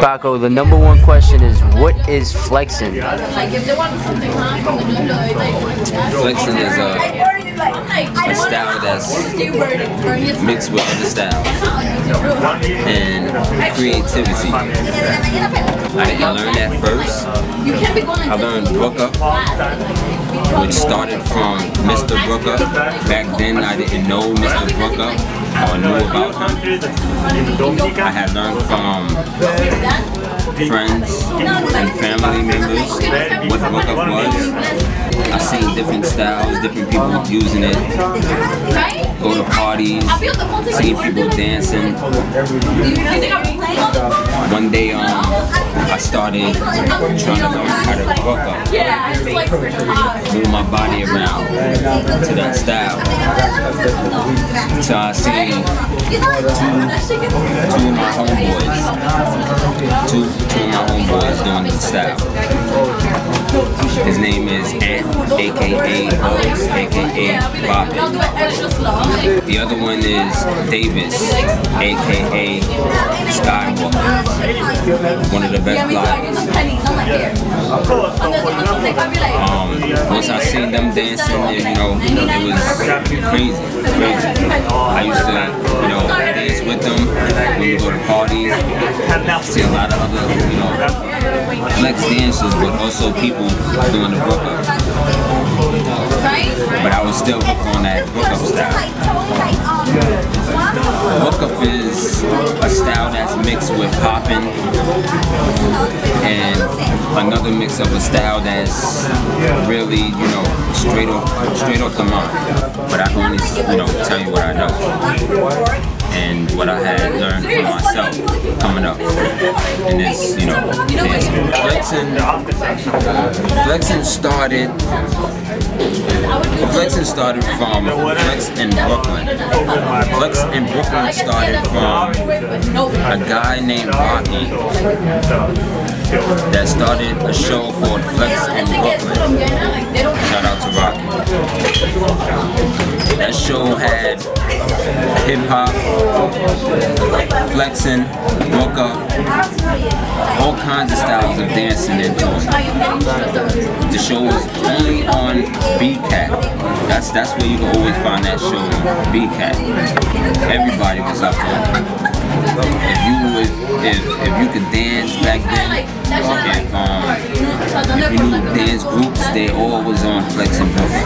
Paco, the #1 question is, what is flexing? Flexing is a style that's mixed with other styles and creativity. I didn't learn that first. I learned BRUCK-UP, which started from Mr. BRUCK-UP. Back then I didn't know Mr. BRUCK-UP or knew about him. I had learned from friends and family members what BRUCK-UP was. I've seen different styles, different people using it. Go to parties, see people dancing. One day I started trying to learn how to BRUCK-UP. Move my body around to that style. So I see two of my homeboys doing the style. His name is Ant, aka Bugs, aka Bobbin. The other one is Davis, aka Skywalker. One of the best bloggers. Once I seen them dancing, you know, it was crazy. I used to, you know, dance with them when we go to parties. See a lot of other, you know, flex dancers, but also people doing the BRUCK-UP. But I was still hooked on that BRUCK-UP style. BRUCK-UP is a style that's mixed with popping and another mix of a style that's really, you know, straight off the mind. But I can only, you know, tell you what I know and what I had learned for myself coming up in this, you know, dancing. Flexing started from Flex in Brooklyn. Flex in Brooklyn started from a guy named Rocky that started a show called Flex in Brooklyn. Shout out to Rocky. That show had hip-hop, flexing, BRUCK-UP, all kinds of styles of dancing into it. The show was only on BCAT. That's where you can always find that show on BCAT. Everybody was up there. If you could dance back then, if you knew dance groups, they all was on Flex in Brooklyn.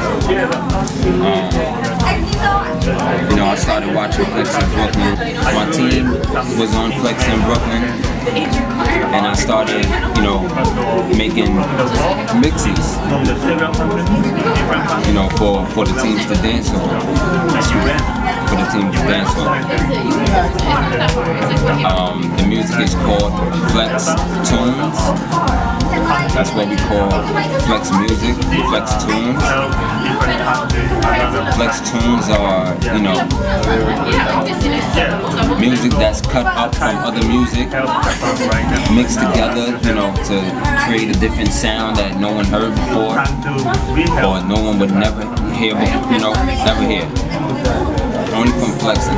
You know, I started watching Flex in Brooklyn. My team was on Flex in Brooklyn, and I started, you know, making mixes, you know, for the teams to dance on. For the team to dance on. The music is called Flex Tunes. That's what we call Flex music, Flex Tunes. Flex Tunes are, you know, music that's cut up from other music, mixed together, you know, to create a different sound that no one heard before, or no one would never hear, you know, never hear. Only from flexing.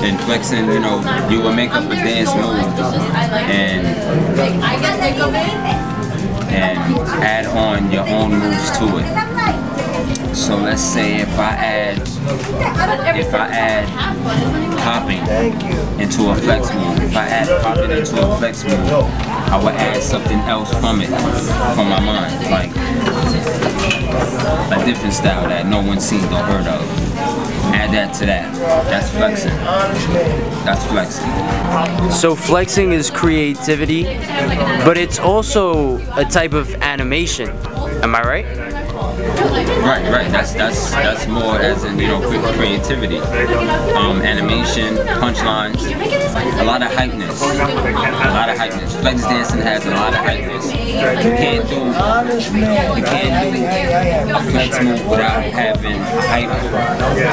And flexing, you know, you will make up a dance move and add on your own moves to it. So let's say if I add popping into a flex move, if I add popping into a flex move, I would add something else from it, from my mind, like a different style that no one's seen or heard of. Add that to that. That's flexing. That's flexing. So flexing is creativity, but it's also a type of animation. Am I right? Right. That's more as in, you know, creativity, animation, punchlines, a lot of hypeness, Flex dancing has a lot of hypeness. You can't do a flex move without having a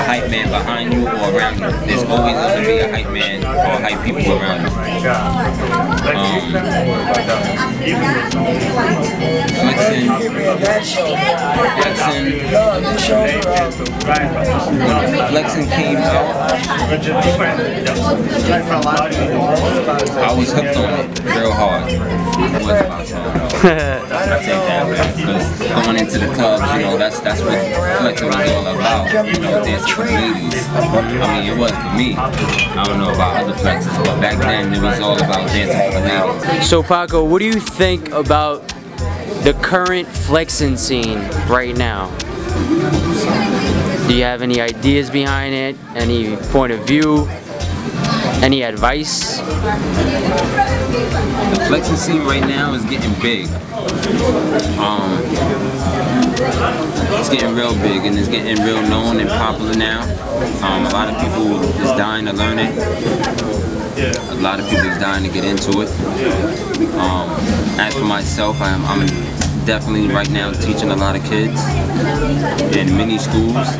hype man behind you or around you. There's always going to be a hype man or hype people around you. Flex FLEXIN came out, I was hooked on it real hard. It was about time. I take that back, because going into the clubs, you know, that's what FLEXIN was all about. You know, dancing for the ladies. I mean, it was for me. I don't know about other flexes, but back then it was all about dancing for the ladies. So Paco, what do you think about the current FLEXIN scene right now? Do you have any ideas behind it? Any point of view? Any advice? The FLEXIN scene right now is getting big. It's getting real big and it's getting real known and popular now. A lot of people is dying to learn it. A lot of people is dying to get into it. As for myself, I'm definitely right now teaching a lot of kids in many schools,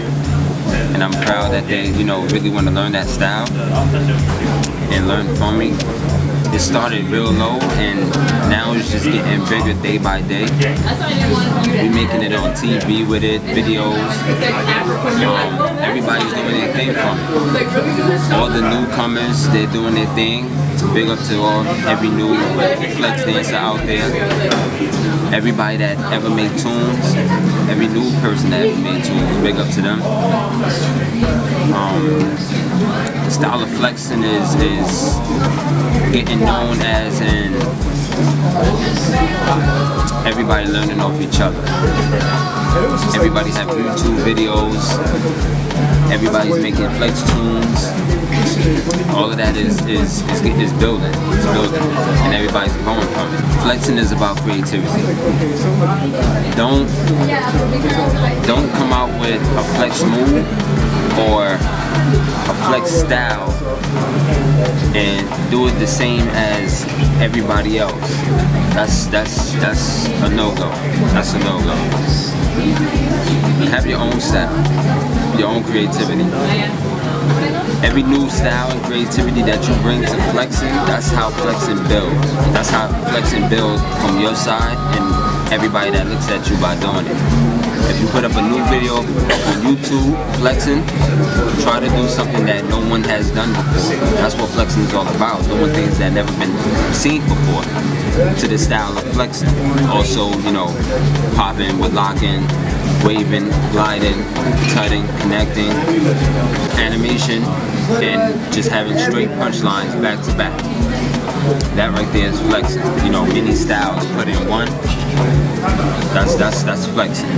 and I'm proud that they, you know, really want to learn that style and learn from me. It started real low and now it's just getting bigger day by day. We're making it on TV with it, videos. Everybody's doing their thing from it. All the newcomers, they're doing their thing. Big up to every new flex dancer out there. Everybody that ever made tunes, every new person that ever made tunes, big up to them. The style of FLEXIN is getting known as in everybody learning off each other. Everybody have YouTube videos. Everybody's making flex tunes. All of that is building. It's building, and everybody's growing from it. FLEXIN is about creativity. Don't come out with a flex move or a flex style and do it the same as everybody else. That's a no-go. That's a no-go. Have your own style, your own creativity. Every new style and creativity that you bring to FLEXIN, that's how FLEXIN builds. That's how FLEXIN builds from your side and everybody that looks at you by doing it. If you put up a new video on YouTube, FLEXIN, try to do something that no one has done before. That's what FLEXIN is all about, doing things that never been seen before to the style of FLEXIN. Also, you know, popping with locking, waving, gliding, tutting, connecting, animation, and just having straight punchlines back to back. That right there is FLEXIN. You know, many styles put in one. That's FLEXIN.